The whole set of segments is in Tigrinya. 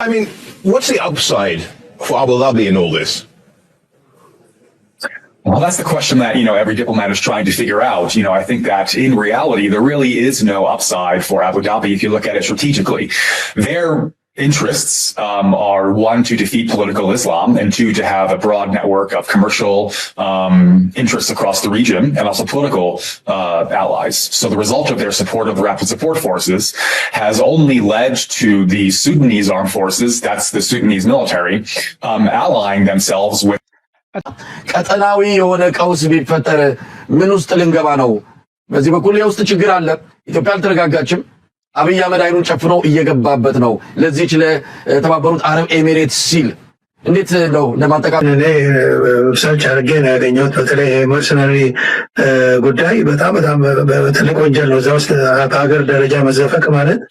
I mean, what's the upside for Abu Dhabi in all this? Well, that's the question that, every diplomat is trying to figure out. I think that in reality, there really is no upside for Abu Dhabi if you look at it strategically. Their interests are one, to defeat political Islam, and two, to have a broad network of commercial interests across the region and also political allies. So the result of their support of the Rapid Support Forces has only led to the Sudanese armed forces, that's the Sudanese military, allying themselves with ቀጠናዊ የሆነ ቀውስ ቢፈጠር ምን ውስጥ ልንገባ ነው? በዚህ በኩል የውስጥ ችግር አለ። ኢትዮጵያ አልተረጋጋችም። አብይ አህመድ አይኑን ጨፍኖ እየገባበት ነው። ለዚህች ለተባበሩት አረብ ኤሚሬትስ ሲል እንዴት ነው ለማጠቃለል እኔ ሰርች አድርጌ ነው ያገኘሁት። በተለይ መርሰናሪ ጉዳይ በጣም ትልቅ ወንጀል ነው። እዛ ውስጥ በሀገር ደረጃ መዘፈቅ ማለት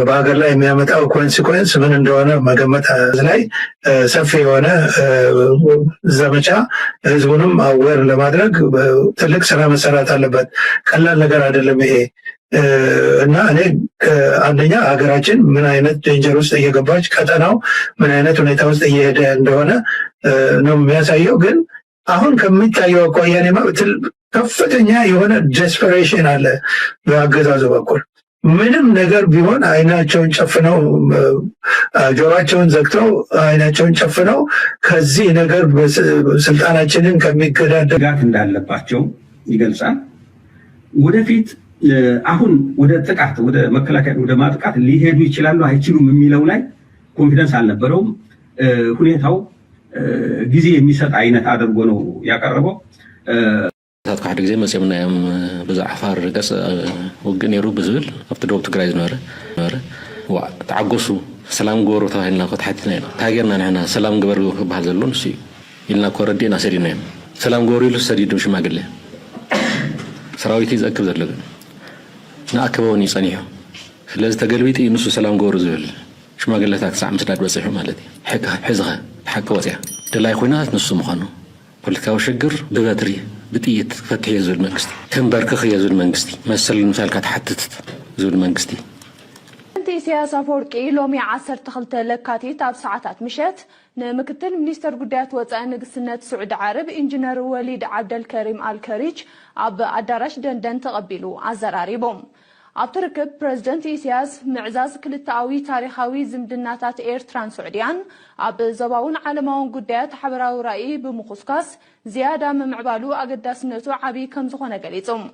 በሀገር ላይ የሚያመጣው ኮንሲኩዌንስ ምን እንደሆነ መገመት ላይ ሰፊ የሆነ ዘመቻ ህዝቡንም አዌር ለማድረግ ትልቅ ስራ መሰራት አለበት። ቀላል ነገር አይደለም ይሄ እና እኔ አንደኛ ሀገራችን ምን አይነት ዴንጀር ውስጥ እየገባች ቀጠናው ምን አይነት ሁኔታ ውስጥ እየሄደ እንደሆነ ነው የሚያሳየው። ግን አሁን ከሚታየው አኳያ ከፍተኛ የሆነ ዴስፐሬሽን አለ በአገዛዙ በኩል። ምንም ነገር ቢሆን አይናቸውን ጨፍነው ጆሮአቸውን ዘግተው አይናቸውን ጨፍነው ከዚህ ነገር ስልጣናችንን ከሚገዳደር ጋር እንዳለባቸው ይገልጻል። ወደፊት አሁን ወደ ጥቃት ወደ መከላከያ ወደ ማጥቃት ሊሄዱ ይችላሉ አይችሉም የሚለው ላይ ኮንፊደንስ አልነበረውም። ሁኔታው ጊዜ የሚሰጥ አይነት አድርጎ ነው ያቀረበው። ታት ካድ ጊዜ መጽምና በዛ አፋር ገስ ወገን ይሩ ብዝብል አፍተ ዶክተር ትግራይ ዝነበረ ተዓገሱ ሰላም ጎሮ ተባሂልና ከተሓቲና ኢና ታገርና ንሕና ሰላም ግበር ክባሃል ዘሎን እሱ ኢልና ኮረዴና ሰዲና ሰላም ጎሮ ኢሉ ሰዲዱ ሽማግለ ሰራዊት ይዘክብ ዘለዎ ንኣከበውን ይጸኒሑ ስለዚ ተገልቢጢ ንሱ ሰላም ጎሮ ዝብል ሽማግለታት ክሳዕ ምስዳድ በፂሑ ማለት እዩ ሕዝኻ ሓቂ ወፅያ ድላይ ኮይናት ንሱ ምዃኑ ፖለቲካዊ ሽግር ብበትሪ بتيت فتح يزول المنجستي كم بركخ يزول المنجستي مثل المثال كتحدث يزول المنجستي انتي سياسة فوركي لومي عصر تخلت لكاتي تاب ساعات مشات نمكتل منيستر قدات وطأ نقصنات سعود عرب انجنير وليد عبد الكريم الكريج عب عدارش دندن تقبلو عزراري بوم عبتركب بريزيدنت إيسياس معزاز كلتاوي تاريخاوي زمدناتات إيرتران سعوديان عب زباون عالماون قدات حبراو رأي بمخصكاس زيادة من معبالو أقداس نتو عبي كم زخونا قليتهم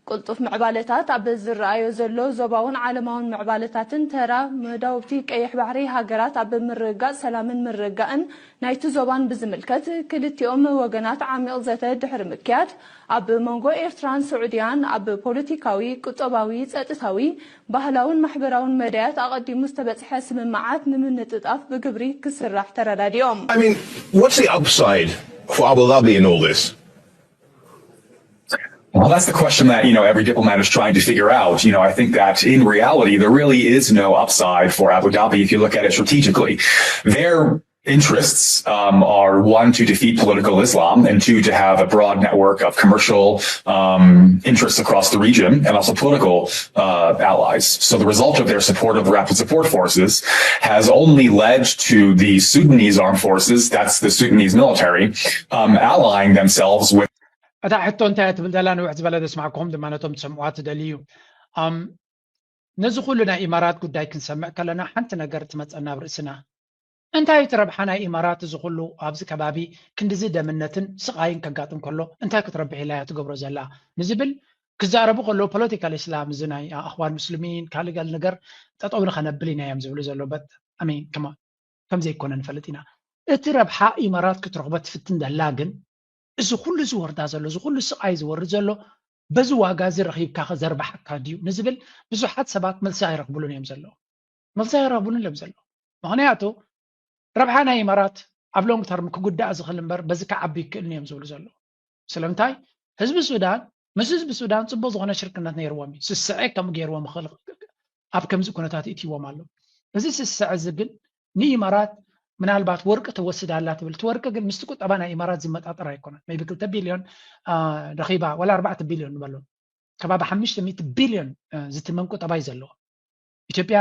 قلطف معبالتات عب الزرائيو زلو زباون عالماون معبالتاتن ترى مداوبتي كيح بحري هاقرات عب مرقا سلام مرقاً نايتو زبان بزملكت كلتيوم وقنات عامل زيتا دحر مكيات عب منغو إيرتران سعوديان عب بوليتيكاوي كتوباوي تأتساوي بهلاون محبراون مديات أغدي مستبت حاسم معات من نتطاف بقبري كسر راح ترى اليوم. I mean, what's the upside for Abu Dhabi in all this? Well, that's the question that, every diplomat is trying to figure out. I think that in reality, there really is no upside for Abu Dhabi if you look at it strategically. Their interests are one, to defeat political Islam, and two, to have a broad network of commercial interests across the region and also political allies. So the result of their support of the Rapid Support Forces has only led to the Sudanese armed forces, that's the Sudanese military, allying themselves with أتا حتى أنت تبدلان وعد بلد اسمعكم لما نتم تسمعات دليل نزخوا لنا إمارات قد دايكن سمع كلنا حنت نقرت متأنا برئسنا أنت يتربحنا إمارات زخلو أبز كبابي كندزي دمنتن سقاين كقاتم كله أنت كتربح لا تقبر زلا نزبل كزاربو كله political إسلام زناي أخوان مسلمين كالي قال نقر تطور خنبلينا يا مزبلو زلو بد أمين كم زي كونن فلتنا اتربحا إمارات كترغبت في التندلاجن إذا كل زور دازلو إذا كل سقاي زور زلو بزوا جازي رخيب كاخ زربح كاديو نزبل بزو حد سبات ملسا يرقبلون يمزلو ملسا يرقبلون يمزلو مهنياتو ربحانا إمارات قبلهم ترم كجود أزخل مبر بزك عبي كلني يمزلو زلو سلامتاي حزب السودان مش حزب السودان تبوظ غنا شركة نيروامي سسعي كم جيروام خلق أب كم زكونات إتي ومالو بس السعي زقل ني إمارات من البعض ورقة توسد على تبل ورقة قل مستقط أبانا إمارات زمت أطرح يكون ما يبقى 3 بليون رخيبة ولا 4 بليون بالون كباب 500 بليون زت منكو تباي زلو ኢትዮጵያ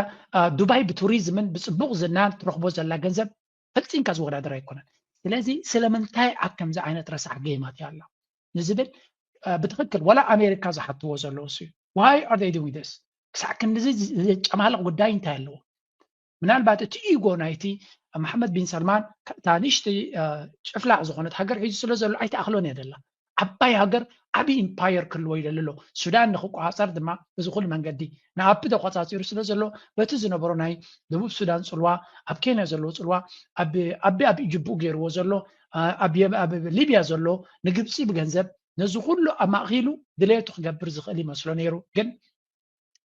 ዱባይ ብቱሪዝምን ብፅቡቅ ዝናን ትረክቦ ዘላ ገንዘብ ፈፂምካ ዝወዳደር ኣይኮነን ስለዚ ስለምንታይ ኣብ ከምዚ ዓይነት ረሳሕ ጌማት ያላ ንዝብል ብትክክል ወላ ኣሜሪካ ዝሓትዎ ዘለዎ እዩ why are they doing this ክሳዕ ክንዚ ጨማልቕ ጉዳይ እንታይ ኣለዎ ምናልባት እቲ ኢጎ ናይቲ መሐመድ ቢን ሰልማን ታንሽቲ ጭፍላቅ ዝኾነት ሃገር ሒዙ ስለ ዘሎ ኣይተኣኽሎን እየ ደላ ዓባይ ሃገር ዓብይ ኢምፓየር ክህልዎ ይደልሎ ሱዳን ንክቋፀር ድማ እዚ ኩሉ መንገዲ ንኣቢ ተቆፃፂሩ ስለ ዘሎ በቲ ዝነበሮ ናይ ደቡብ ሱዳን ፅልዋ ኣብ ኬንያ ዘለዎ ፅልዋ ኣብ ጅቡኡ ገይርዎ ዘሎ ኣብ ሊብያ ዘሎ ንግብፂ ብገንዘብ ነዚ ኩሉ ኣማእኺሉ ድሌቱ ክገብር ዝኽእል ይመስሎ ነይሩ ግን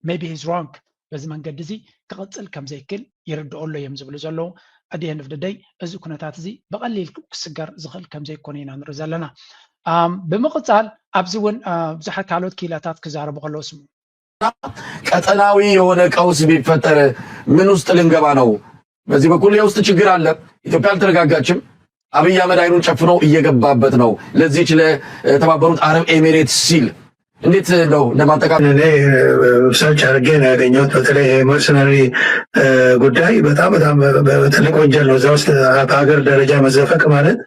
maybe he's wrong በዚ መንገዲ እዚ ክቕፅል ከም ዘይክእል ይርድኦሎ እዮም ዝብሉ ዘለዉ at the end of the day እዚ ኩነታት እዚ ብቐሊል ክስገር ዝኽእል ከም ዘይኮነ ኢና ንርኢ ዘለና ብምቕፃል ኣብዚ እውን ብዙሓት ካልኦት ኪላታት ክዛረቡ ከለዉ ስሙ ቀጠናዊ የሆነ ቀውስ ቢፈጠር ምን ውስጥ ልንገባ ነው? በዚህ በኩል የውስጥ ችግር አለ። ኢትዮጵያ አልተረጋጋችም። አብይ አህመድ አይኑን ጨፍኖ እየገባበት ነው። ለዚህች ለተባበሩት አረብ ኤሚሬትስ ሲል እንዴት ነው ለማጠቃለል እኔ ሰርች አድርጌ ነው ያገኘሁት። በተለይ መርሰናሪ ጉዳይ በጣም ትልቅ ወንጀል ነው። እዛ ውስጥ በሀገር ደረጃ መዘፈቅ ማለት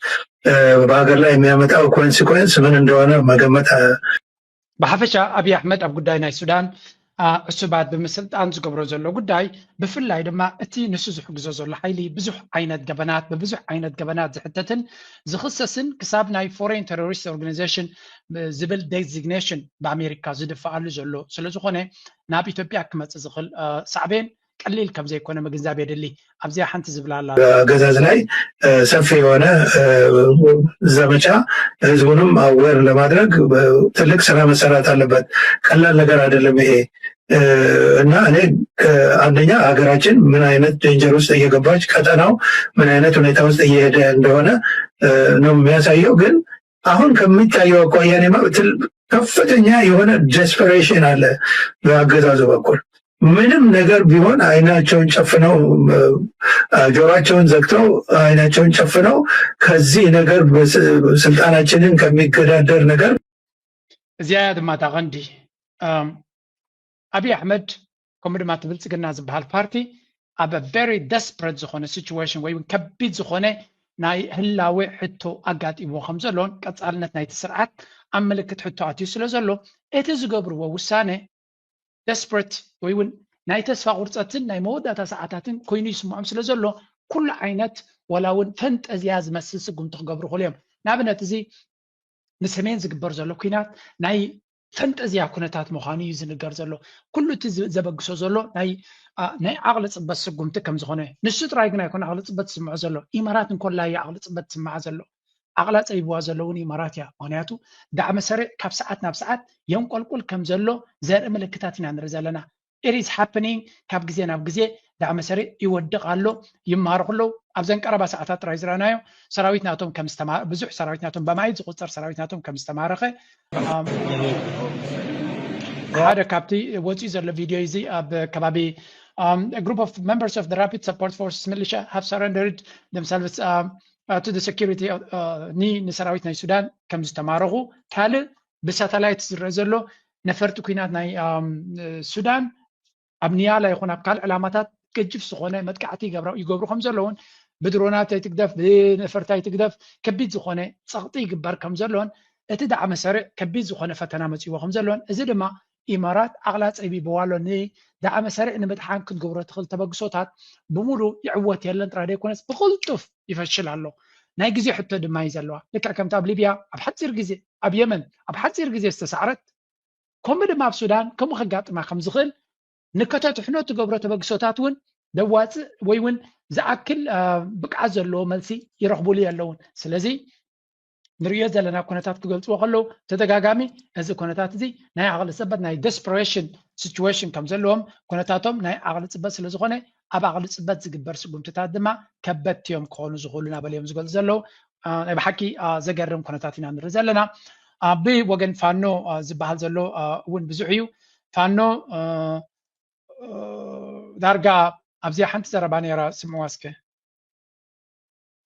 በሀገር ላይ የሚያመጣው ኮንሲኮንስ ምን እንደሆነ መገመት ብሓፈሻ ኣብይ ኣሕመድ ኣብ ጉዳይ ናይ ሱዳን ዕሱባት ብምስልጣን ዝገብሮ ዘሎ ጉዳይ ብፍላይ ድማ እቲ ንሱ ዝሕግዞ ዘሎ ሓይሊ ብዙሕ ዓይነት ገበናት ብብዙሕ ዓይነት ገበናት ዝሕተትን ዝኽሰስን ክሳብ ናይ ፎሬን ቴሮሪስት ኦርጋናይዜሽን ዝብል ዴዚግኔሽን ብኣሜሪካ ዝድፈኣሉ ዘሎ ስለዝኾነ ናብ ኢትዮጵያ ክመፅእ ዝኽእል ሳዕቤን ቀሊል ከም ዘይኮነ ምግንዛብ የድሊ ኣብዚያ ሓንቲ ዝብላላ ገዛዝ ላይ ሰፊ የሆነ ዘመቻ ህዝቡንም አዌር ለማድረግ ትልቅ ስራ መሰራት አለበት። ቀላል ነገር አይደለም ይሄ እና እኔ አንደኛ ሀገራችን ምን አይነት ዴንጀር ውስጥ እየገባች ቀጠናው ምን አይነት ሁኔታ ውስጥ እየሄደ እንደሆነ ነው የሚያሳየው። ግን አሁን ከሚታየው አኳያ ከፍተኛ የሆነ ዴስፐሬሽን አለ በአገዛዙ በኩል። ምንም ነገር ቢሆን አይናቸውን ጨፍነው ጆሮአቸውን ዘግተው አይናቸውን ጨፍነው ከዚህ ነገር ስልጣናችንን ከሚገዳደር ነገር እዚያ ድማ ታቐንዲ ኣብይ ኣሕመድ ከምኡ ድማ እቲ ብልፅግና ዝበሃል ፓርቲ ኣብ very desperate ዝኾነ situation ወይ ከቢድ ዝኾነ ናይ ህላዌ ሕቶ ኣጋጢሞ ከም ዘሎን ቀፃልነት ናይቲ ስርዓት ኣብ ምልክት ሕቶ ኣትዩ ስለ ዘሎ እቲ ዝገብርዎ ውሳነ desperate ወይ እውን ናይ ተስፋ ቁርፀትን ናይ መወዳእታ ሰዓታትን ኮይኑ ይስምዖም ስለ ዘሎ ኩሉ ዓይነት ወላ እውን ፈንጠዝያ ዝመስል ስጉምቲ ክገብሩ ክእሉ እዮም። ንኣብነት እዚ ንሰሜን ዝግበር ዘሎ ኩናት ናይ ፈንጠዝያ ኩነታት ምዃኑ እዩ ዝንገር ዘሎ። ኩሉ እቲ ዘበግሶ ዘሎ ናይ ዓቕሊ ፅበት ስጉምቲ ከም ዝኾነ ንሱ ጥራይ ግን ኣይኮነ ዓቕሊ ፅበት ዝስምዖ ዘሎ ኢማራት እንኮላ እዩ ዓቕሊ ፅበት ዝስምዓ ዘሎ ኣቕላ ፀይብዋ ዘሎ እውን ኢማራት እያ። ምክንያቱ ዳዕመ ሰሪዕ ካብ ሰዓት ናብ ሰዓት የንቆልቁል ከም ዘሎ ዘርኢ ምልክታት ኢና ንርኢ ዘለና። it is happening ካብ ግዜ ናብ ግዜ ዳዕመ ሰሪዕ ይወድቕ ኣሎ ይማርኹ ኣለዉ። ኣብዘን ቀረባ ሰዓታት ጥራይ ዝረኣናዮ ሰራዊት ናቶም ከም ብዙሕ ሰራዊት ናቶም በማየት ዝቁፀር ሰራዊት ናቶም ከም ዝተማረኸ ሓደ ካብቲ ወፂኡ ዘሎ ቪድዮ እዚ ኣብ ከባቢ a group of members of the rapid support forces militia have surrendered themselves to the security ንሰራዊት ናይ ሱዳን ከም ዝተማረኹ ካልእ ብሳተላይት ዝረአ ዘሎ ነፈርቲ ኩናት ናይ ሱዳን ኣብ ኒያላ ይኹን ኣብ ካልእ ዕላማታት ገጅፍ ዝኾነ መጥቃዕቲ ይገብሩ ከም ዘለውን ብድሮናት ኣይትግደፍ ብነፈርቲ ኣይትግደፍ ከቢድ ዝኾነ ፀቕጢ ይግበር ከም ዘለዎን እቲ ዳዕመ ሰሪዕ ከቢድ ዝኾነ ፈተና መፅይዎ ከም ዘለዎን እዚ ድማ ኢማራት ኣቕላ ፀቢብዋ ኣሎ ዳዕመ ሰሪዕ ንምድሓን ክትገብሮ ትኽእል ተበግሶታት ብሙሉእ ይዕወት የለን ጥራይ ዘይኮነስ ብቕልጡፍ ይፈሽል ኣሎ። ናይ ግዜ ሕቶ ድማ እዩ ዘለዋ ልክዕ ከምቲ ኣብ ሊብያ ኣብ ሓፂር ግዜ ኣብ የመን ኣብ ሓፂር ግዜ ዝተሳዕረት ከምኡ ድማ ኣብ ሱዳን ከምኡ ከጋጥማ ከም ዝኽእል ንከተትሕኖ ትገብሮ ተበግሶታት እውን ደዋፅእ ወይ እውን ዝኣክል ብቅዓት ዘለዎ መልሲ ይረኽብሉ ኣለውን። ስለዚ ንሪኦ ዘለና ኩነታት ክገልፅዎ ከለዉ ተደጋጋሚ እዚ ኩነታት እዚ ናይ ዓቕሊ ፅበት ናይ ደስፐሬሽን ሲቹዌሽን ከም ዘለዎም ኩነታቶም ናይ ዓቕሊ ፅበት ስለ ዝኾነ ኣብ ዓቕሊ ፅበት ዝግበር ስጉምትታት ድማ ከበድቲ እዮም ክኾኑ ዝኽእሉ ናበልዮም ዝገልፁ ዘለዉ ናይ ብሓቂ ዘገርም ኩነታት ኢና ንርኢ ዘለና። ብወገን ፋኖ ዝበሃል ዘሎ እውን ብዙሕ እዩ። ፋኖ ዳርጋ ኣብዚኣ ሓንቲ ዘረባ ነራ ስምዕዋ እስከ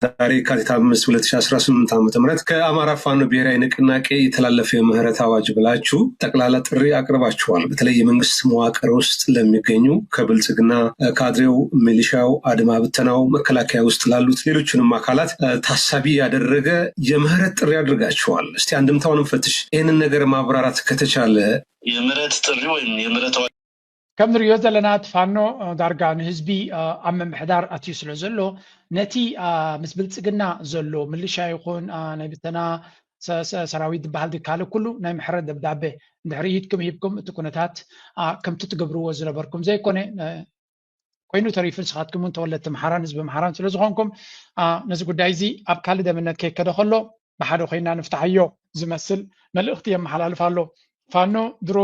ዛሬ የካቲት 5 2018 ዓ.ም ከአማራ ፋኖ ብሔራዊ ንቅናቄ የተላለፈ የምህረት አዋጅ ብላችሁ ጠቅላላ ጥሪ አቅርባችኋል። በተለይ የመንግስት መዋቅር ውስጥ ለሚገኙ ከብልጽግና ካድሬው፣ ሚሊሻው፣ አድማ ብተናው፣ መከላከያ ውስጥ ላሉት ሌሎችንም አካላት ታሳቢ ያደረገ የምህረት ጥሪ አድርጋችኋል። እስቲ አንድምታውንም ፈትሽ ይህንን ነገር ማብራራት ከተቻለ። የምህረት ጥሪ ወይም የምህረት አዋጅ كم نريو ዘለና ፋኖ ዳርጋ ንህዝቢ ኣብ ምምሕዳር ኣትዩ ስለ ዘሎ ነቲ ምስ ብልፅግና ዘሎ ምልሻ ይኹን ናይ ብተና ሰራዊት ዝበሃል ድካል ኩሉ ናይ ምሕረት ደብዳቤ እንድሕሪ ኢድኩም ሂብኩም እቲ ኩነታት ከምቲ ትገብርዎ ዝነበርኩም ዘይኮነ ኮይኑ ተሪፉ ንስኻትኩም እውን ተወለድቲ ምሓራን ህዝቢ ምሓራን ስለ ዝኾንኩም ነዚ ጉዳይ እዚ ኣብ ካልእ ደምነት ከይከደ ከሎ ብሓደ ኮይና ንፍታሕዮ ዝመስል መልእኽቲ የመሓላልፍ ኣሎ። ፋኖ ድሮ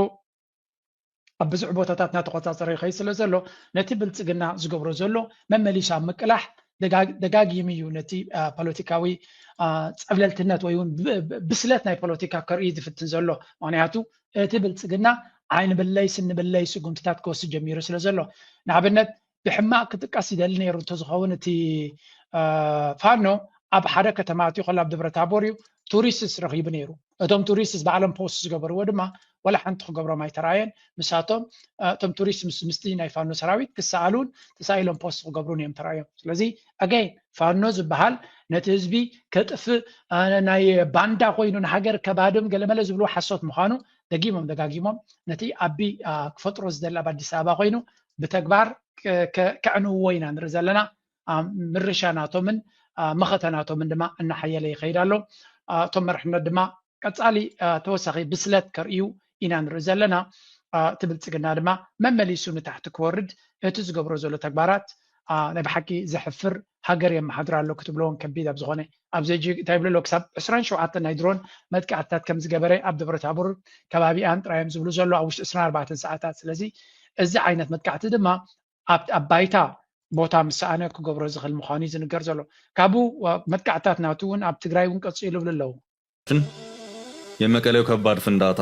ኣብ ብዙሕ ቦታታት እናተቆፃፀረ ይኸይድ ስለ ዘሎ ነቲ ብልፅግና ዝገብሮ ዘሎ መመሊሳ ምቅላሕ ደጋጊሙ እዩ ነቲ ፖለቲካዊ ፀብለልትነት ወይ እውን ብስለት ናይ ፖለቲካ ከርኢ ዝፍትን ዘሎ። ምክንያቱ እቲ ብልፅግና ዓይኒ በለይ ስኒ በለይ ስጉምትታት ክወስድ ጀሚሩ ስለ ዘሎ ንኣብነት ብሕማቅ ክጥቀስ ይደሊ ነይሩ እንተዝኸውን እቲ ፋኖ ኣብ ሓደ ከተማ ኣትዩ ከሎ ኣብ ደብረ ታቦር እዩ ቱሪስትስ ረኺቡ ነይሩ። እቶም ቱሪስትስ ባዕሎም ፖስት ዝገበርዎ ድማ ወላ ሓንቲ ክገብሮም ኣይተረኣየን። ምሳቶም እቶም ቱሪስት ምስቲ ናይ ፋኖ ሰራዊት ክሰኣሉን ተሳኢሎም ፖስት ክገብሩን እዮም ተረኣዮም። ስለዚ ኣገይን ፋኖ ዝበሃል ነቲ ህዝቢ ከጥፍእ ናይ ባንዳ ኮይኑ ንሃገር ከባድም ገለመለ ዝብሉ ሓሶት ምዃኑ ደጋጊሞም ነቲ ኣቢ ክፈጥሮ ዝደሊ ኣብ ኣዲስ ኣበባ ኮይኑ ብተግባር ከዕንውዎ ኢና ንርኢ ዘለና። ምርሻ ናቶምን መኸተናቶምን ድማ እናሓየለ ይኸይድ ኣሎ። እቶም መርሕነት ድማ ቀፃሊ ተወሳኺ ብስለት ከርእዩ ኢና ንርኢ ዘለና። እቲ ብልፅግና ድማ መመሊሱ ንታሕቲ ክወርድ እቲ ዝገብሮ ዘሎ ተግባራት ናይ ብሓቂ ዘሕፍር ሃገር የመሓድር ኣሎ ክትብሎን ከቢድ ኣብ ዝኾነ ኣብዚ እንታይ ይብሎ ክሳብ 27 ናይ ድሮን መጥቃዕትታት ከም ዝገበረ ኣብ ደብረ ታቦር ከባቢኣን ጥራዮም ዝብሉ ዘሎ ኣብ ውሽጢ 24 ሰዓታት። ስለዚ እዚ ዓይነት መጥቃዕቲ ድማ ኣብ ባይታ ቦታ ምሳኣነ ክገብሮ ዝኽእል ምዃኑ ዝንገር ዘሎ። ካብኡ መጥቃዕትታት ናቱ እውን ኣብ ትግራይ እውን ቀፂሉ ይብሉ ኣለዉ። የመቀሌው ከባድ ፍንዳታ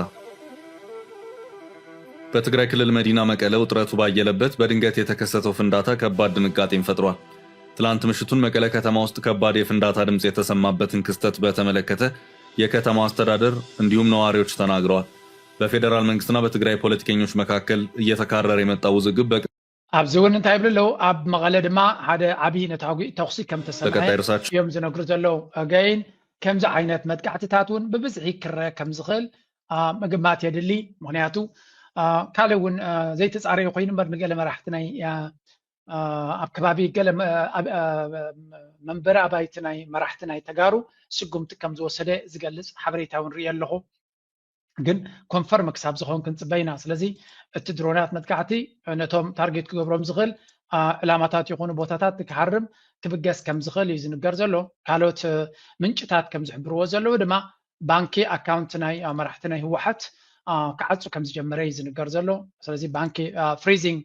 በትግራይ ክልል መዲና መቀለ ውጥረቱ ባየለበት በድንገት የተከሰተው ፍንዳታ ከባድ ድንጋጤን ፈጥሯል። ትላንት ምሽቱን መቀለ ከተማ ውስጥ ከባድ የፍንዳታ ድምፅ የተሰማበትን ክስተት በተመለከተ የከተማው አስተዳደር እንዲሁም ነዋሪዎች ተናግረዋል። በፌዴራል መንግስትና በትግራይ ፖለቲከኞች መካከል እየተካረረ የመጣው ውዝግብ ኣብዚ እውን እንታይ ይብሉ ኣለዉ። ኣብ መቐለ ድማ ሓደ ዓብይ ተኹሲ ከም ተሰምዐ እዮም ዝነግሩ ዘለዉ። ኣገይን ከምዚ ዓይነት መጥቃዕትታት እውን ብብዝሒ ክረአ ከም ዝኽእል ምግማት የድሊ። ምክንያቱ ካልእ እውን ዘይተፃረየ ኮይኑ እምበር ንገለ መራሕቲ ናይ ኣብ ከባቢ ገለ መንበሪ ኣባይቲ ናይ መራሕቲ ናይ ተጋሩ ስጉምቲ ከም ዝወሰደ ዝገልፅ ሓበሬታ እውን ርኢ ኣለኹ። ግን ኮንፈርም ክሳብ ዝኸውን ክንፅበይና። ስለዚ እቲ ድሮናት መጥቃዕቲ ነቶም ታርጌት ክገብሮም ዝኽእል ዕላማታት ይኹኑ ቦታታት ክሓርም ክብገስ ከም ዝኽእል እዩ ዝንገር ዘሎ። ካልኦት ምንጭታት ከም ዝሕብርዎ ዘለዉ ድማ ባንኪ ኣካውንት ናይ መራሕቲ ናይ ህወሓት ክዓፁ ከም ዝጀመረ እዩ ዝንገር ዘሎ። ስለዚ ባንኪ ፍሪዚንግ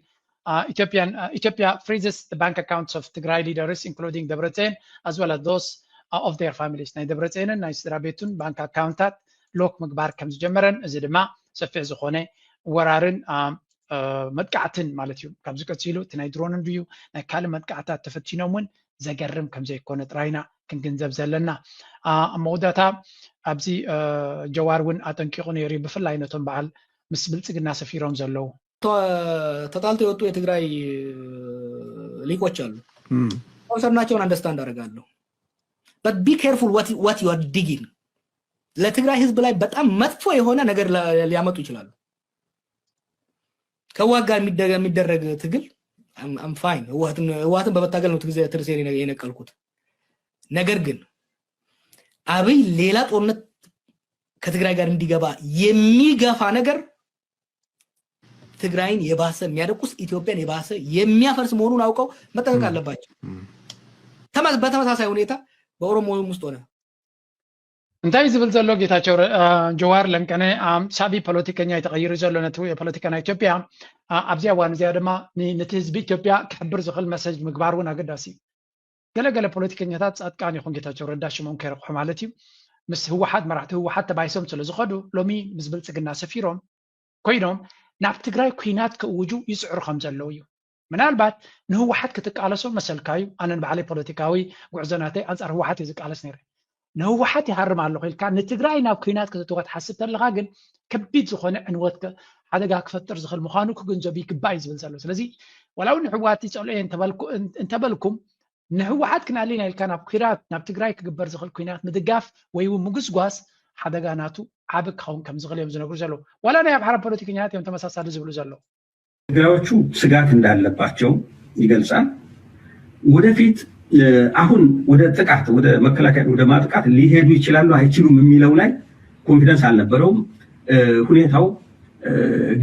ኢትዮጵያ freezes the bank accounts of Tigray leaders including Debrecen as well as those of their families. ናይ ደብረፅዮንን ናይ ስድራ ቤቱን ባንክ ኣካውንታት ሎክ ምግባር ከም ዝጀመረን እዚ ድማ ሰፊሕ ዝኾነ ወራርን መጥቃዕትን ማለት እዩ ካብ ዝቀፂሉ እቲ ናይ ድሮንን ድዩ ናይ ካልእ መጥቃዕትታት ተፈቲኖም እውን ዘገርም ከም ዘይኮነ ጥራይና ክንግንዘብ ዘለና። መውዳእታ ኣብዚ ጀዋር እውን ኣጠንቂቑ ነይሩ ብፍላይ ነቶም በዓል ምስ ብልፅግና ሰፊሮም ዘለዉ ተጣልተው የወጡ የትግራይ ሊቆች አሉ። ኮንሰርናቸውን አንደርስታንድ አደርጋለሁ። but be careful what you are digging። ለትግራይ ህዝብ ላይ በጣም መጥፎ የሆነ ነገር ሊያመጡ ይችላሉ። ከዋጋ የሚደረግ ትግል I'm fine። ህወሓትን በመታገል ነው ትርሴን የነቀልኩት። ነገር ግን አብይ ሌላ ጦርነት ከትግራይ ጋር እንዲገባ የሚገፋ ነገር ትግራይን የባሰ የሚያደቁስ ኢትዮጵያን የባሰ የሚያፈርስ መሆኑን አውቀው መጠንቀቅ አለባቸው። በተመሳሳይ ሁኔታ በኦሮሞም ውስጥ ሆነ እንታይ ዝብል ዘሎ ጌታቸው ጀዋር ለንቀነ ሳቢ ፖለቲከኛ የተቀይሩ ዘሎ ነቱ የፖለቲካ ናይ ኢትዮጵያ ኣብዚ እዋን እዚኣ ድማ ነቲ ህዝቢ ኢትዮጵያ ክሕብር ዝኽእል መሰጅ ምግባር እውን ኣገዳሲ እዩ። ገለገለ ፖለቲከኛታት ጻድቃን ይኹን ጌታቸው ረዳ ሽሞም ከይረቑሑ ማለት እዩ ምስ ህወሓት መራሕቲ ህወሓት ተባይሶም ስለ ዝኸዱ ሎሚ ምስ ብልፅግና ሰፊሮም ኮይኖም ናብ ትግራይ ኩናት ክእውጁ ይፅዕሩ ከም ዘለዉ እዩ። ምናልባት ንህወሓት ክትቃለሶ መሰልካዩ ኣነን ባዕለይ ፖለቲካዊ ጉዕዞናተይ ኣንጻር ህወሓት እዩ ዝቃለስ ነይረ ንህወሓት ይሃርም ኣለኹ ኢልካ ንትግራይ ናብ ኩናት ክትወት ሓስብ ተለካ ግን ከቢድ ዝኾነ ዕንወት ሓደጋ ክፈጥር ዝኽእል ምዃኑ ክግንዘብ ይግባእ እዩ ዝብል ዘሎ ስለዚ ወላው ንህወሓት ይፀልኦ እንተበልኩም ንህወሓት ክናሊና ኢልካ ናብ ኩናት ናብ ትግራይ ክግበር ዝኽእል ኩናት ምድጋፍ ወይ እውን ምጉስጓስ ሓደጋ ናቱ ዓብ ክኸውን ከም ዝኽእል እዮም ዝነግሩ ዘለዉ ዋላ ናይ ኣምሓራ ፖለቲከኛታት እዮም ተመሳሳሊ ዝብሉ ዘለዉ ትግራዮቹ ስጋት እንዳለባቸው ይገልጻል ወደፊት አሁን ወደ ጥቃት ወደ መከላከያ ወደ ማጥቃት ሊሄዱ ይችላሉ አይችሉም የሚለው ላይ ኮንፊደንስ አልነበረውም ሁኔታው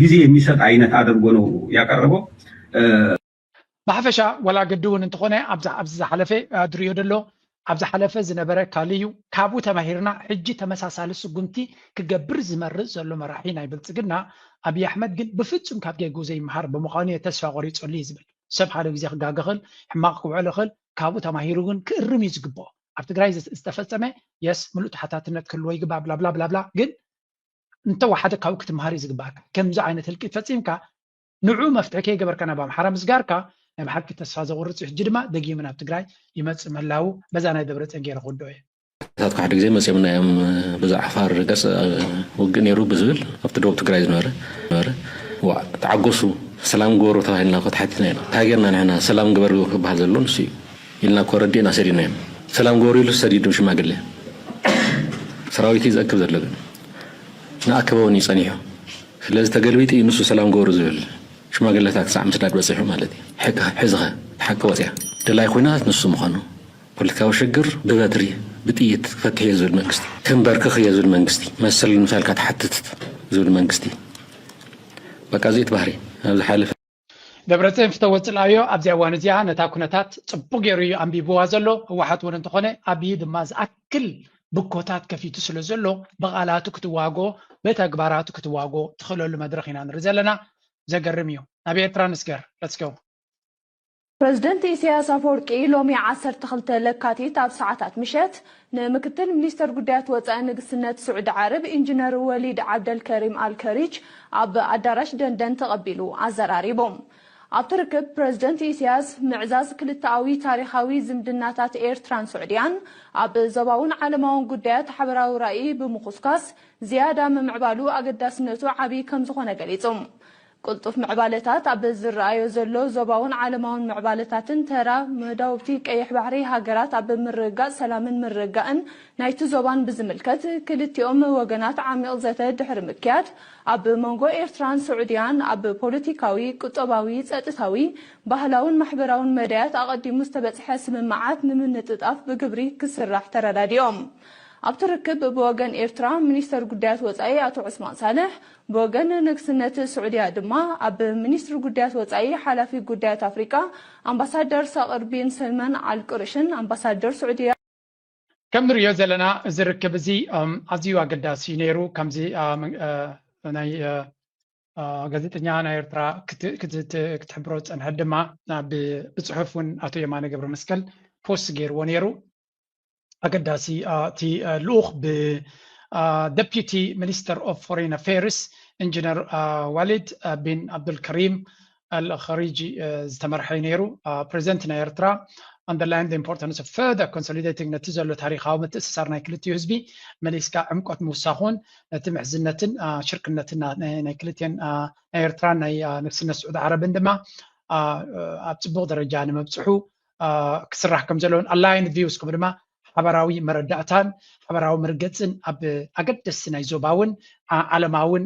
ጊዜ የሚሰጥ አይነት አድርጎ ነው ያቀረበው ማሕፈሻ ወላ ግድውን እንትኾነ ኣብዛ ሓለፈ ድርዮ ደሎ ኣብዛ ሓለፈ ዝነበረ ካልዩ ካብኡ ተማሂርና ሕጂ ተመሳሳሊ ስጉምቲ ክገብር ዝመርጽ ዘሎ መራሒ ናይ ብልጽግና ኣብይ ኣሕመድ ግን ብፍጹም ካብ ጌጉ ዘይመሃር ብምዃኑ ተስፋ ቆሪጹሉ ዝብል ሰብ ሓደ ግዜ ክጋገኽል ሕማቕ ክውዕል ይኽእል ካብኡ ተማሂሩ ግን ክእርም እዩ ዝግብኦ ኣብ ትግራይ ዝተፈጸመ የስ ምሉእ ተሓታትነት ክህልዎ ይግባእ ብላብላ ብላብላ ግን እንተወሓደ ካብኡ ክትመሃር እዩ ዝግባእካ ከምዚ ዓይነት ህልቂት ፈፂምካ ንዑ መፍትሒ ከይገበርካ ናብ ኣምሓራ ምስጋርካ ናይ ብሓቂ ተስፋ ዘቑርፅ ሕጂ ድማ ደጊሙ ናብ ትግራይ ይመፅእ ምህላው በዛ ናይ ደብረፅዮን ገይረ ክውድኦ እየ ታትካ ሓደ ግዜ መፅኦም ናዮም ብዛዕ ዓፋር ገፅ ውግእ ነይሩ ብዝብል ኣብቲ ደቡብ ትግራይ ዝነበረ ተዓገሱ ሰላም ገበሩ ተባሂልና ኮ ተሓቲትና ኢና እንታይ ጌርና ንሕና ሰላም ገበሩ ክበሃል ዘሎ ንሱ እዩ ኢልና ኮ ረዲእና ሰዲድና እዮም ሰላም ገበሩ ኢሉ ሰዲዱ ሽማግለ ሰራዊት እዩ ዝእክብ ዘሎ ግን ንኣከበውን እዩ ፀኒሑ ስለዚ ተገልቢጥ እዩ ንሱ ሰላም ገበሩ ዝብል ሽማግለታት ክሳዕ ምስዳድ በፂሑ ማለት እዩ ሕዝኸ ተሓቂ ወፅያ ድላይ ኩናት ንሱ ምዃኑ ፖለቲካዊ ሽግር ብበትሪ ብጥይት ክፈትሕ እየ ዝብል መንግስቲ ክንበርክኽ እየ ዝብል መንግስቲ መሰል ንምሳልካ ተሓትት ዝብል መንግስቲ በቃ እዚት ባህሪ ኣብዚ ሓለፈ ደብረፅዮን ፍተወፅላዮ ኣብዚኣ እዋን እዚኣ ነታ ኩነታት ፅቡቅ ገይሩ እዩ ኣንቢብዋ ዘሎ ህወሓት እውን እንተኾነ ኣብዪ ድማ ዝኣክል ብኮታት ከፊቱ ስለ ዘሎ ብቓላቱ ክትዋጎ በተግባራቱ ክትዋጎ ትኽእለሉ መድረኽ ኢና ንርኢ ዘለና ዘገርም እዩ ናብ ኤርትራ ንስገር ለትስገው ፕሬዝደንት ኢሳያስ አፈወርቂ ሎሚ 12 ለካቲት ኣብ ሰዓታት ምሸት ንምክትል ሚኒስተር ጉዳያት ወፃኢ ንግስነት ስዑድ ዓረብ ኢንጂነር ወሊድ ዓብደልከሪም አልከሪች ኣብ ኣዳራሽ ደንደን ተቐቢሉ ኣዘራሪቦም ኣብ ትርክብ ፕሬዝደንት ኢሳያስ ምዕዛዝ ክልተኣዊ ታሪኻዊ ዝምድናታት ኤርትራን ስዑድያን ኣብ ዞባውን ዓለማውን ጉዳያት ሓበራዊ ራእይ ብምኹስካስ ዝያዳ ምምዕባሉ ኣገዳስነቱ ዓብይ ከም ዝኾነ ገሊፆም ቁልጡፍ ምዕባለታት ኣብ ዝረኣዮ ዘሎ ዞባውን ዓለማውን ምዕባለታትን ተራ መዳውብቲ ቀይሕ ባሕሪ ሃገራት ኣብ ምርግጋእ ሰላምን ምርግጋእን ናይቲ ዞባን ብዝምልከት ክልቲኦም ወገናት ዓሚቕ ዘተ ድሕሪ ምክያድ ኣብ መንጎ ኤርትራን ስዑድያን ኣብ ፖለቲካዊ ቁጠባዊ ፀጥታዊ ባህላውን ማሕበራውን መዳያት ኣቐዲሙ ዝተበፅሐ ስምምዓት ንምንጥጣፍ ብግብሪ ክስራሕ ተረዳዲኦም ኣብ ትርክብ ብወገን ኤርትራ ሚኒስተር ጉዳያት ወፃኢ ኣቶ ዑስማን ሳልሕ ብወገን ንግስነት ስዑድያ ድማ ኣብ ሚኒስትር ጉዳያት ወፃኢ ሓላፊ ጉዳያት ኣፍሪቃ ኣምባሳደር ሳቅር ቢን ሰልማን አልቁርሽን ኣምባሳደር ስዑድያ ከም ንሪኦ ዘለና እዚ ርክብ እዚ ኣዝዩ ኣገዳሲ ነይሩ ከምዚ ናይ ጋዜጠኛ ናይ ኤርትራ ክትሕብሮ ፀንሐ ድማ ብፅሑፍ እውን ኣቶ የማነ ገብረ መስቀል ፖስት ገይርዎ ነይሩ ኣገዳሲ እቲ ልኡኽ ብደፒቲ ሚኒስተር ኦፍ ፎሬን ኣፌርስ ኢንጂነር ዋሊድ ቢን ዓብዱልከሪም አልኸሪጂ ዝተመርሐ ነይሩ ፕሬዚደንት ናይ ኤርትራ underline the importance of further consolidating ነቲ ዘሎ ታሪኻዊ ምትእስሳር ናይ ክልቲኡ ህዝቢ መሊስካ ዕምቆት ምውሳኹን ነቲ ምሕዝነትን ሽርክነትን ናይ ክልቲአን ናይ ኤርትራን ናይ ንግስነት ስዑድ ዓረብን ድማ ኣብ ፅቡቅ ደረጃ ንምብፅሑ ክስራሕ ከም ዘለዎን ኣላይን ቪውስ ከምኡ ድማ ሓበራዊ መረዳእታን ሓበራዊ ምርገፅን ኣብ ኣገደስቲ ናይ ዞባውን ዓለማውን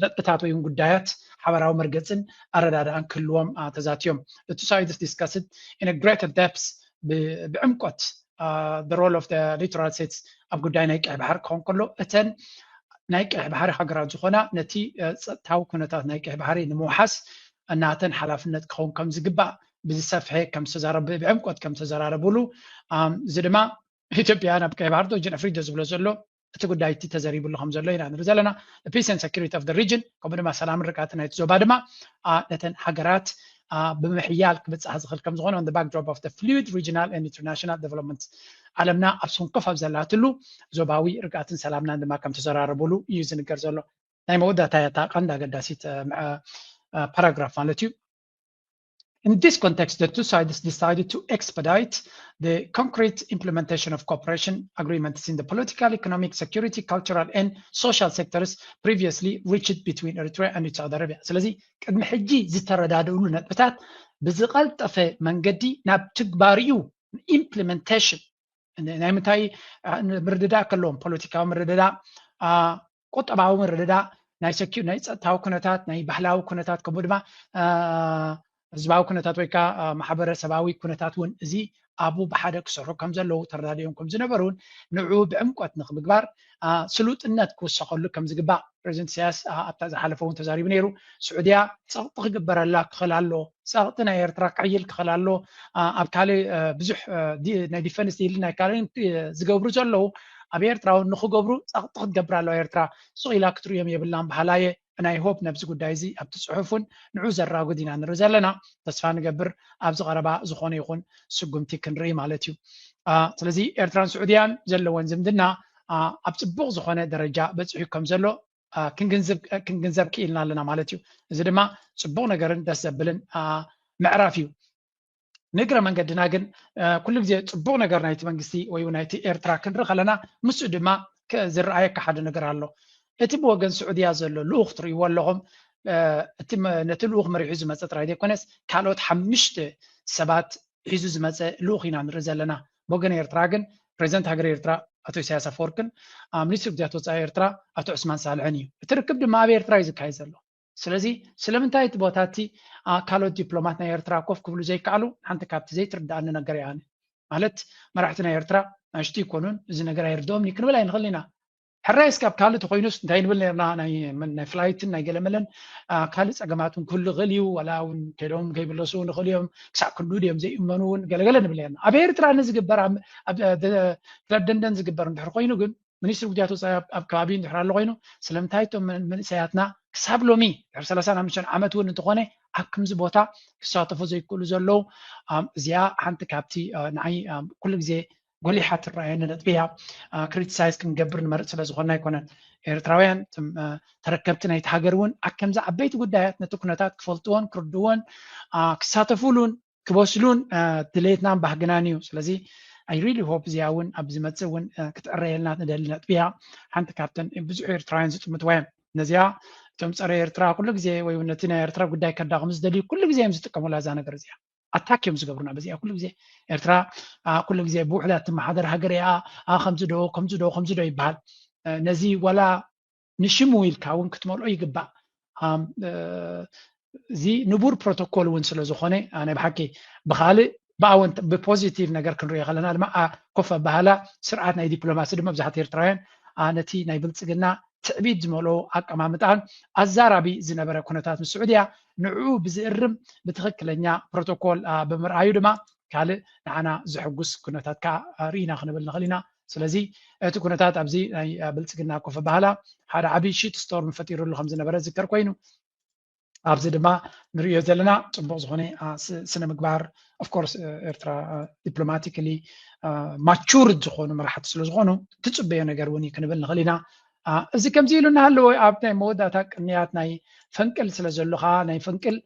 ለጥታት ወይ ጉዳያት ሓበራዊ መርገፅን ኣረዳድኣን ክህልዎም ተዛትዮም እቲ ሳይድስ ዲስከስድ in a greater depth ብዕምቆት the role of the littoral states ኣብ ጉዳይ ናይ ቀይ ባሕሪ ክኾን ከሎ እተን ናይ ቀይ ባሕሪ ሃገራት ዝኾና ነቲ ፀጥታዊ ኩነታት ናይ ቀይ ባሕሪ ንምውሓስ እናተን ሓላፍነት ክኸውን ከም ዝግባእ ብዝሰፍሐ ከም ዝተዛረበ ብዕምቆት ከም ተዘራረብሉ እዚ ድማ ኢትዮጵያ ናብ ቀይ ባሕሪ ዶጅን ኣፍሪዶ ዝብሎ ዘሎ እቲ ጉዳይ እቲ ተዘሪብሉ ከም ዘሎ ኢና ንርኢ ዘለና peace and security of the region ከምኡ ድማ ሰላምን ርግኣትን ናይቲ ዞባ ድማ ነተን ሃገራት ብምሕያል ክበፅሕ ዝኽእል ከም ዝኾነ on the backdrop of the fluid regional and international development ዓለምና ኣብ ስንኮፍ ኣብ ዘላትሉ ዞባዊ ርግኣትን ሰላምናን ድማ ከም ተዘራረብሉ እዩ ዝንገር ዘሎ ናይ መወዳእታ ቀንዲ ኣገዳሲት ፓራግራፍ ማለት እዩ In this context, the two sides decided to expedite the concrete implementation of cooperation agreements in the political, economic, security, cultural, and social sectors previously reached between Eritrea and Saudi Arabia. ስለዚህ ቅድሚ ሕጂ ዝተረዳድእሉ ነጥብታት ብዝቐልጠፈ መንገዲ ናብ ትግባርኡ implementation ናይ ምንታይ ምርድዳእ ከለዎም ፖለቲካዊ ምርድዳእ ቁጠባዊ ምርድዳእ ናይ ፀጥታዊ ኩነታት ናይ ባህላዊ ኩነታት ከምኡ ድማ ህዝባዊ ኩነታት ወይ ከዓ ማሕበረሰባዊ ኩነታት እውን እዚ ኣብኡ ብሓደ ክሰርሑ ከም ዘለዉ ተረዳድዮም ከም ዝነበሩን ንዑ ብዕምቆት ንክምግባር ስሉጥነት ክውሰኸሉ ከም ዝግባእ ፕሬዚደንት ኢሳያስ ኣብታ ዝሓለፈ እውን ተዛሪቡ ነይሩ ስዑድያ ፀቕጢ ክግበረላ ክኽእል ኣሎ ፀቕጢ ናይ ኤርትራ ክዕይል ክኽእል ኣሎ ኣብ ካልእ ብዙሕ ናይ ዲፈንስ ዲል ናይ ካልእ ዝገብሩ ዘለዉ ኣብ ኤርትራ እውን ንክገብሩ ፀቕጢ ክትገብር ኣለዋ ኤርትራ ስኢላ ክትርዮም የብላን ባህላየ ናይ ሆፕ ነብዚ ጉዳይ እዚ ኣብቲ ፅሑፍን ንዑ ዘራጉድ ኢና ንርኢ ዘለና ተስፋ ንገብር ኣብዚ ቀረባ ዝኾነ ይኹን ስጉምቲ ክንርኢ ማለት እዩ ስለዚ ኤርትራን ስዑድያን ዘለወን ዝምድና ኣብ ፅቡቕ ዝኾነ ደረጃ በፂሑ ከም ዘሎ ክንግንዘብ ክኢልና ኣለና ማለት እዩ እዚ ድማ ፅቡቕ ነገርን ደስ ዘብልን ምዕራፍ እዩ ንግረ መንገድና ግን ኩሉ ግዜ ፅቡቕ ነገር ናይቲ መንግስቲ ወይ ናይቲ ኤርትራ ክንርኢ ከለና ምስኡ ድማ ዝረኣየካ ሓደ ነገር ኣሎ እቲ ብወገን ስዑድያ ዘሎ ልኡኽ ትርእይዎ ኣለኹም እቲ ነቲ ልኡኽ መሪሑ ዝመፀ ጥራይ ዘይኮነስ ካልኦት 5 ሰባት ሒዙ ዝመፀ ልኡኽ ኢና ንርኢ ዘለና ብወገን ኤርትራ ግን ፕሬዚደንት ሃገር ኤርትራ ኣቶ ኢሳያስ ኣፈወርቅን ሚኒስትር ጉዳያት ወፃኢ ኤርትራ ኣቶ ዑስማን ሳልሕን እዩ እቲ ርክብ ድማ ኣብ ኤርትራ እዩ ዝካየድ ዘሎ ስለዚ ስለምንታይ እቲ ቦታ እቲ ካልኦት ዲፕሎማት ናይ ኤርትራ ኮፍ ክብሉ ዘይከኣሉ ሓንቲ ካብቲ ዘይትርዳእኒ ነገር እያ ማለት መራሕቲ ናይ ኤርትራ ናሽቲ ይኮኑን እዚ ነገር ኣይርድኦምኒ ክንብል ኣይንኽእል ኢና ሕራይ እስካብ ካልእ ተኮይኑስ እንታይ ንብል ነርና ናይ ፍላይትን ናይ ገለመለን ካልእ ፀገማትን ክህሉ ይኽእል እዩ ዋላ እውን ከይዶም ከይምለሱ ንኽእል እዮም ክሳብ ክንዱ ድዮም ዘይእመኑ እውን ገለገለ ንብል ነርና ኣብ ኤርትራ ንዝግበር ኣብ ለንደን ዝግበር እንድሕር ኮይኑ ግን ሚኒስትር ጉዳያት ወፃኢ ኣብ ከባቢ እንድሕር ኣሎ ኮይኑ ስለምንታይ እቶም መንእሰያትና ክሳብ ሎሚ 35 ዓመት እውን እንተኾነ ኣብ ከምዚ ቦታ ክሳተፉ ዘይክእሉ ዘለዉ እዚኣ ሓንቲ ካብቲ ንዓይ ኩሉ ግዜ ጎሊሓ ትረኣየኒ ነጥቢ እያ ክሪቲሳይዝ ክንገብር ንመርፅ ስለ ዝኾነ ኣይኮነን ኤርትራውያን ተረከብቲ ናይቲ ሃገር እውን ኣብ ከምዚ ዓበይቲ ጉዳያት ነቲ ኩነታት ክፈልጥዎን ክርድዎን ክሳተፉሉን ክበስሉን ድሌትናን ባህግናን እዩ ስለዚ I really hope እዚኣ እውን ኣብ ዝመፅእ እውን ክትዕረየልና ንደሊ ነጥቢ እያ ሓንቲ ካብተን ብዙሕ ኤርትራውያን ዝጥምትዋ እዮም ነዚኣ እቶም ፀረ ኤርትራ ኩሉ ግዜ ወይ ነቲ ናይ ኤርትራ ጉዳይ ከዳኽሙ ዝደልዩ ኩሉ ግዜ እዮም ዝጥቀሙላ እዛ ነገር እዚኣ ኣታክ እዮም ዝገብሩና በዚኣ ኩሉ ግዜ ኤርትራ ኩሉ ግዜ ብውሕዳት ማሕደር ሃገር እያ ከምዚ ዶ ይበሃል ነዚ ዋላ ንሽሙ ኢልካ እውን ክትመልኦ ይግባእ እዚ ንቡር ፕሮቶኮል እውን ስለ ዝኾነ ኣነ ብሓቂ ብካልእ ብኣወንት ብፖዚቲቭ ነገር ክንሪኦ ከለና ድማ ኮፍ ኣባህላ ስርዓት ናይ ዲፕሎማሲ ድማ ብዙሓት ኤርትራውያን ነቲ ናይ ብልፅግና ትዕቢት ዝመልኦ ኣቀማምጣን ኣዛራቢ ዝነበረ ኩነታት ምስ ስዑድያ ንዕኡ ብዝእርም ብትክክለኛ ፕሮቶኮል ብምርኣዩ ድማ ካልእ ንዓና ዝሕጉስ ኩነታት ከዓ ርኢና ክንብል ንኽእል ኢና ስለዚ እቲ ኩነታት ኣብዚ ናይ ብልፅግና ኮፍ ኣባህላ ሓደ ዓብይ ሺት ስቶርም ፈጢሩሉ ከም ዝነበረ ዝከር ኮይኑ ኣብዚ ድማ ንሪኦ ዘለና ፅቡቅ ዝኾነ ስነ ምግባር ኦፍኮርስ ኤርትራ ዲፕሎማቲካሊ ማቹርድ ዝኾኑ መራሕቲ ስለ ዝኾኑ ትፅበዮ ነገር እውን ክንብል ንኽእል ኢና እዚ ከምዚ ኢሉ እናሃለወ ኣብ ናይ መወዳእታ ቅንያት ናይ ፈንቅል ስለ ዘሎ ከዓ ናይ ፈንቅል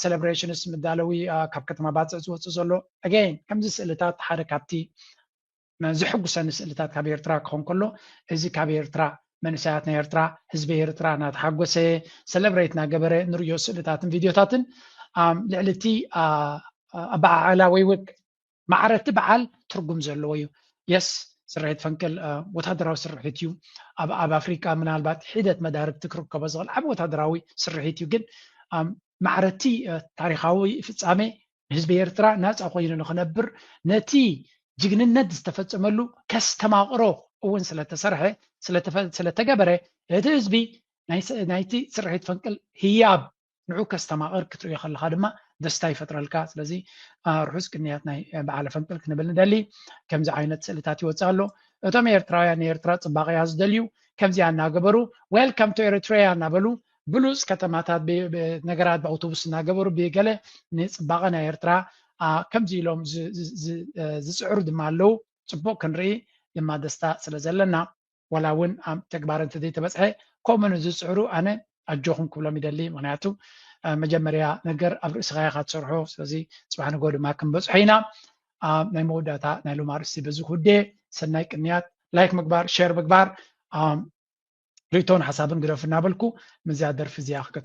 ሴሌብሬሽንስ ምዳለዊ ካብ ከተማ ባፅዕ ዝወፅእ ዘሎ ኣገይን ከምዚ ስእልታት ሓደ ካብቲ ዝሕጉሰኒ ስእልታት ካብ ኤርትራ ክኾን ከሎ እዚ ካብ ኤርትራ መንእሰያት ናይ ኤርትራ ህዝቢ ኤርትራ እናተሓጎሰ ሴሌብሬት እናገበረ ንሪኦ ስእልታትን ቪድዮታትን ልዕሊ እቲ ኣበዓዕላ ወይ ማዕረቲ በዓል ትርጉም ዘለዎ እዩ የስ ስርሒት ፈንቅል ወታደራዊ ስርሒት እዩ ኣብ ኣፍሪካ ምናልባት ሒደት መዳርብቲ ክርከቦ ዝኽእል ዓብ ወታደራዊ ስርሒት እዩ ግን ማዕረቲ ታሪካዊ ፍፃሜ ህዝቢ ኤርትራ ናፃ ኮይኑ ንክነብር ነቲ ጅግንነት ዝተፈፀመሉ ከስተማቕሮ እውን ስለተሰርሐ ስለተገበረ እቲ ህዝቢ ናይቲ ስርሒት ፈንቅል ህያብ ንዑ ከስተማቕር ክትሪኦ ከለካ ድማ ደስታ ይፈጥረልካ ስለዚ ርሑስ ቅንያት ናይ በዓለ ፈንቅል ክንብል ንደሊ ከምዚ ዓይነት ስእልታት ይወፅእ ኣሎ እቶም ኤርትራውያን ንኤርትራ ፅባቐ እያ ዝደልዩ ከምዚኣ እናገበሩ ዌልካም ቱ ኤርትራ እናበሉ ብሉፅ ከተማታት ነገራት ብኣውቶቡስ እናገበሩ ብገለ ንፅባቐ ናይ ኤርትራ ከምዚ ኢሎም ዝፅዕሩ ድማ ኣለው ፅቡቅ ክንርኢ ድማ ደስታ ስለ ዘለና ዋላ እውን ተግባር እንተዘይተበፅሐ ከምኡ ዝፅዕሩ ኣነ ኣጆኹም ክብሎም ይደሊ ምክንያቱ መጀመርያ ነገር ኣብ ርእስኻ ካትሰርሖ ስለዚ ጽባሕ ንጎ ድማ ክንበጽሖ ናይ መወዳእታ ናይ ሎማ ርእሲ በዚ ኩዴ ሰናይ ቅንያት ላይክ ምግባር ሼር ምግባር ሪቶን ሓሳብን ግደፍ እናበልኩ ምዝያ ደርፊ እዚኣ